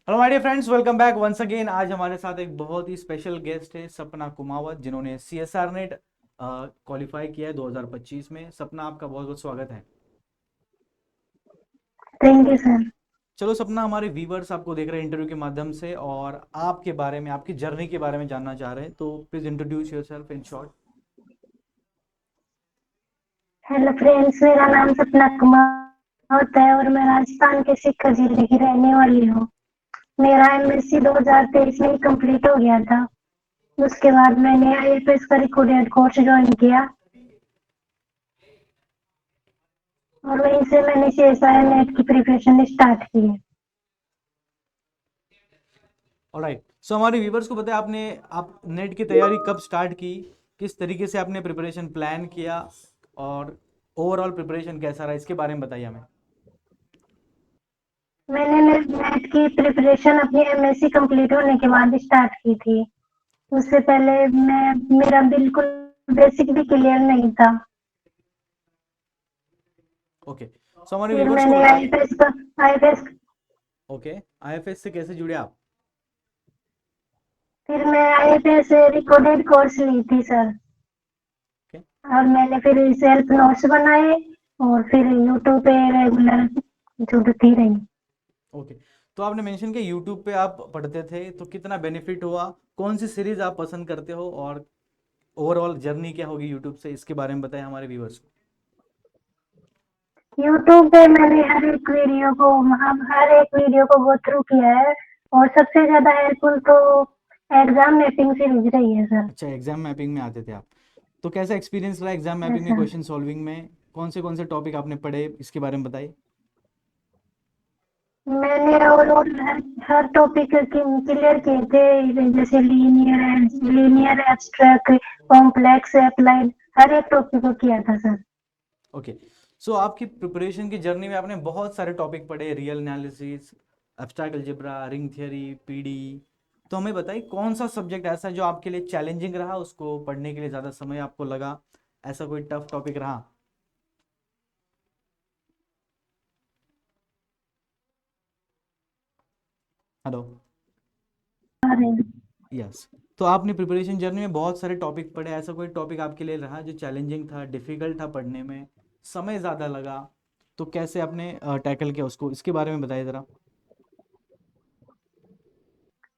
Hello my dear friends, welcome back once again. आज हमारे साथ एक बहुत ही स्पेशल गेस्ट है सपना कुमावत, जिन्होंने सीएसआर नेट क्वालिफाई किया है 2025 में। सपना, आपका बहुत बहुत स्वागत है। Thank you sir. चलो सपना, हमारे व्यूवर्स आपको देख रहे हैं इंटरव्यू के माध्यम से और आपके बारे में, आपकी जर्नी के बारे में जानना चाह रहे हैं, तो please introduce yourself in short. Hello friends, मेरा नाम सपना कुमार होता है और मैं राजस्थान के सीकर जिले की रहने वाली हूँ। मेरा एमएससी 2023 में कंप्लीट हो गया था। उसके बाद मैंने आईएफएस का रिकॉर्डेड कोर्स ज्वाइन किया और वहीं से मैंने सीएसआई नेट की प्रिपरेशन स्टार्ट की है। ऑलराइट, सो हमारे व्यूवर्स को बताया आपने, आप नेट की तैयारी कब स्टार्ट की, किस तरीके से आपने प्रिपरेशन प्लान किया और ओवरऑल प्रिपरेशन कैसा रहा, इसके बारे में बताइए हमें। मैंने नेट की प्रिपरेशन अपनी एमएससी कंप्लीट होने के बाद स्टार्ट की थी। उससे पहले मैं मेरा बिल्कुल बेसिक भी क्लियर नहीं था। ओके, सो हमारे फिर व्यूवर्स को मैंने बताइए। आईएफएस ओके, आईएफएस से कैसे जुड़े आप? फिर मैं आईएफएस से रिकॉर्डेड कोर्स ली थी सर। ओके। और मैंने फिर सेल्फ नोट्स बनाए और फिर यूट्यूब पे रेगुलर जुड़ती रही। ओके, तो आपने मेंशन किया यूट्यूब पे आप पढ़ते थे, तो कितना बेनिफिट हुआ, कौन सी सीरीज आप पसंद करते हो और ओवरऑल जर्नी क्या होगी यूट्यूब से, इसके बारे में बताएं हमारे व्यूवर्स को। यूट्यूब पे मैंने हर एक वीडियो को गो थ्रू किया है और सबसे ज्यादा हेल्पफुल तो एग्जाम मैपिंग सीरीज रही है सर। अच्छा, एग्जाम मैपिंग में आते थे आप, तो कैसा एक्सपीरियंस रहा एग्जाम मैपिंग यस में, सर। क्वेश्चन सॉल्विंग में कौन से टॉपिक आपने पढ़े, इसके बारे में बताइए। मैंने ओवरऑल हर टॉपिक क्लियर किए थे, जैसे लीनियर एब्स्ट्रैक्ट, कॉम्प्लेक्स, अप्लाइड, हर एक टॉपिक को किया था सर। ओके, सो आपकी प्रिपरेशन की जर्नी में आपने बहुत सारे टॉपिक पढ़े, real analysis, abstract algebra, ring theory, PD. तो हमें बताइए कौन सा सब्जेक्ट ऐसा है जो आपके लिए चैलेंजिंग रहा, उसको पढ़ने के लिए ज़्यादा समय आपको लगा, ऐसा कोई टफ टॉपिक रहा? हेलो। अरे यस, तो आपने प्रिपरेशन जर्नी में बहुत सारे टॉपिक पढ़े, ऐसा कोई टॉपिक आपके लिए रहा जो चैलेंजिंग था, डिफिकल्ट था पढ़ने में, समय ज़्यादा लगा, तो कैसे आपने टैकल किया उसको, इसके बारे में बताइए ज़रा।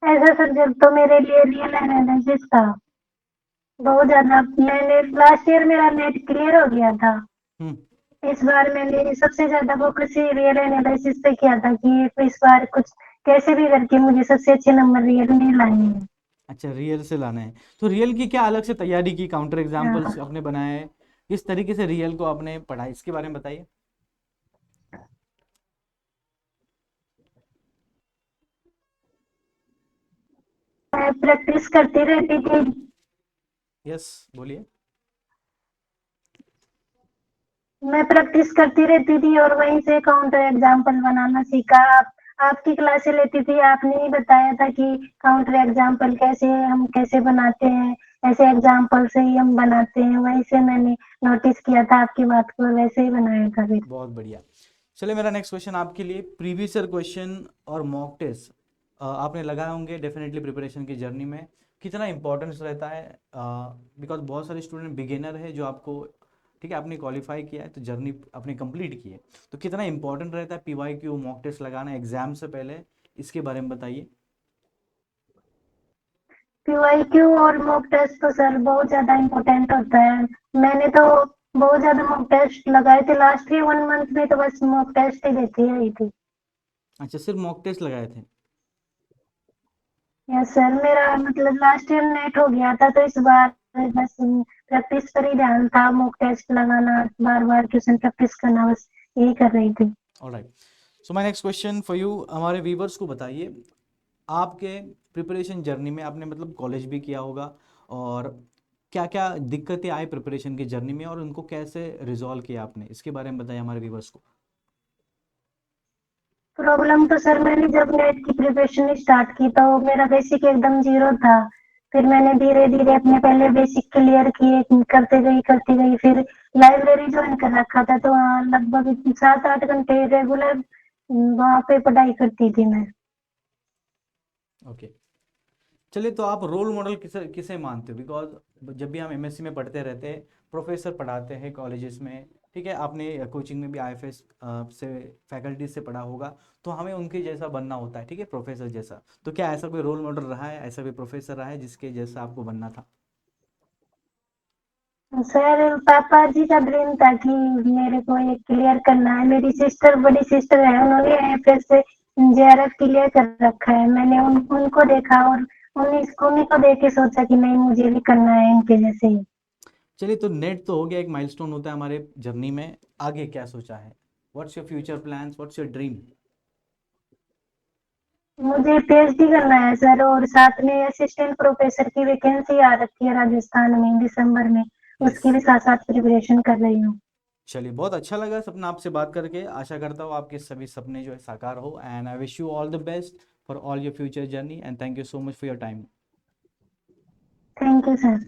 ऐसा सब्जेक्ट तो मेरे लिए रियल एनालिसिस था। बहुत ज्यादा मैंने लास्ट ईयर मेरा नेट क्लियर हो गया था। हम्म। इस बार मैंने सबसे ज्यादा फोकस ही रियल एनालिसिस पे किया था कि इस बार कुछ कैसे भी करके मुझे सबसे अच्छे नंबर रियल में लाने हैं। अच्छा, रियल से लाना है, तो रियल की क्या अलग से तैयारी की, काउंटर एग्जाम्पल्स हाँ, आपने बनाए हैं, किस तरीके से रियल को आपने पढ़ा, इसके बारे में बताइए। मैं प्रैक्टिस करती रहती थी। यस, बोलिए। मैं प्रैक्टिस करती रहती थी और वहीं से काउंटर एग्जाम्पल बनाना सीखा। आपकी क्लासें लेती थी, आपने ही बताया था कि काउंटर एग्जाम्पल कैसे बनाते हैं। ऐसे एग्जाम्पल से ही हम बनाते हैं, वहीं से मैंने नोटिस किया था आपकी बात को, वैसे ही बनाया था फिर। बहुत बढ़िया। चलिए, मेरा नेक्स्ट क्वेश्चन आपके लिए, प्रीवियस ईयर क्वेश्चन और मॉक टेस्ट आपने लगाए होंगे डेफिनेटली प्रिपरेशन की जर्नी में, कितना इंपॉर्टेंस रहता है? बिकॉज बहुत सारे स्टूडेंट बिगिनर है जो आपको, ठीक है, आपने क्वालिफाई किया है तो जर्नी आपने कंप्लीट की है, तो कितना इंपॉर्टेंट रहता है पीवाई क्यू मॉक टेस्ट लगाना एग्जाम से पहले, इसके बारे में बताइए। पीवाईक्यू और मॉक टेस्ट तो सर बहुत ज्यादा इम्पोर्टेंट होता है। मैंने तो बहुत ज्यादा मॉक टेस्ट लगाए थे, लास्ट ईयर 1 मंथ में तो बस मॉक टेस्ट ही देती रही थी। अच्छा, सिर्फ मॉक टेस्ट लगाए थे? यस सर, मेरा मतलब लास्ट ईयर नेट हो गया था तो इस बार बस प्रैक्टिस पर ही ध्यान था, मॉक टेस्ट लगाना, बार बार क्वेश्चन प्रैक्टिस करना, बस यही कर रही थी। Alright, so my next question for you, हमारे व्यूवर्स को बताइए, आपके प्रिपरेशन जर्नी में आपने मतलब कॉलेज भी किया होगा, और क्या क्या दिक्कतें आई प्रिपरेशन की जर्नी में और उनको कैसे रिजॉल्व किया आपने, इसके बारे में बताइए हमारे व्यूवर्स को। प्रॉब्लम तो सर, मैंने जब नेट की प्रिपरेशन स्टार्ट की तो मेरा बेसिक एकदम जीरो था। फिर मैंने धीरे धीरे अपने पहले बेसिक क्लियर किए, करते गई। फिर लाइब्रेरी ज्वाइन कर रखा था तो वहाँ लगभग 7-8 घंटे रेगुलर वहाँ पे पढ़ाई करती थी मैं। ओके, चलिए, तो आप रोल मॉडल किसे किसे मानते हो? बिकॉज जब भी हम एमएससी में पढ़ते रहते हैं, प्रोफेसर पढ़ाते हैं कॉलेजेस में, ठीक है, आपने कोचिंग में भी आईएफएस से फैकल्टी से पढ़ा होगा, तो हमें उनके जैसा बनना होता है, ठीक है, प्रोफेसर जैसा। तो क्या ऐसा कोई रोल मॉडल रहा है, ऐसा कोई प्रोफेसर रहा है जिसके जैसा आपको बनना था? सर पापा जी का ड्रीम था कि मेरे को ये क्लियर करना है। मेरी सिस्टर, बड़ी सिस्टर है, उन्होंने एएफएस से जेआरएफ क्लियर कर रखा है। मैंने उनको देखा और उन्हीं को देख के सोचा कि नहीं, मुझे भी करना है इनके जैसे ही। चलिए, तो नेट तो हो गया, एक माइलस्टोन होता है हमारे जर्नी में। आगे क्या सोचा है? What's your future plans, what's your dream? मुझे पीएचडी करना है सर, और साथ में असिस्टेंट प्रोफेसर की वैकेंसी आ रखी है राजस्थान में दिसंबर में। यस। उसकी भी साथ साथ प्रिपरेशन कर रही हूँ। चलिए, बहुत अच्छा लगा सपना आपसे बात करके। आशा करता हूँ आपके सभी सपने जो है साकार हो, and I wish you all the best for all your future journey, and thank you so much for your time. Thank you sir.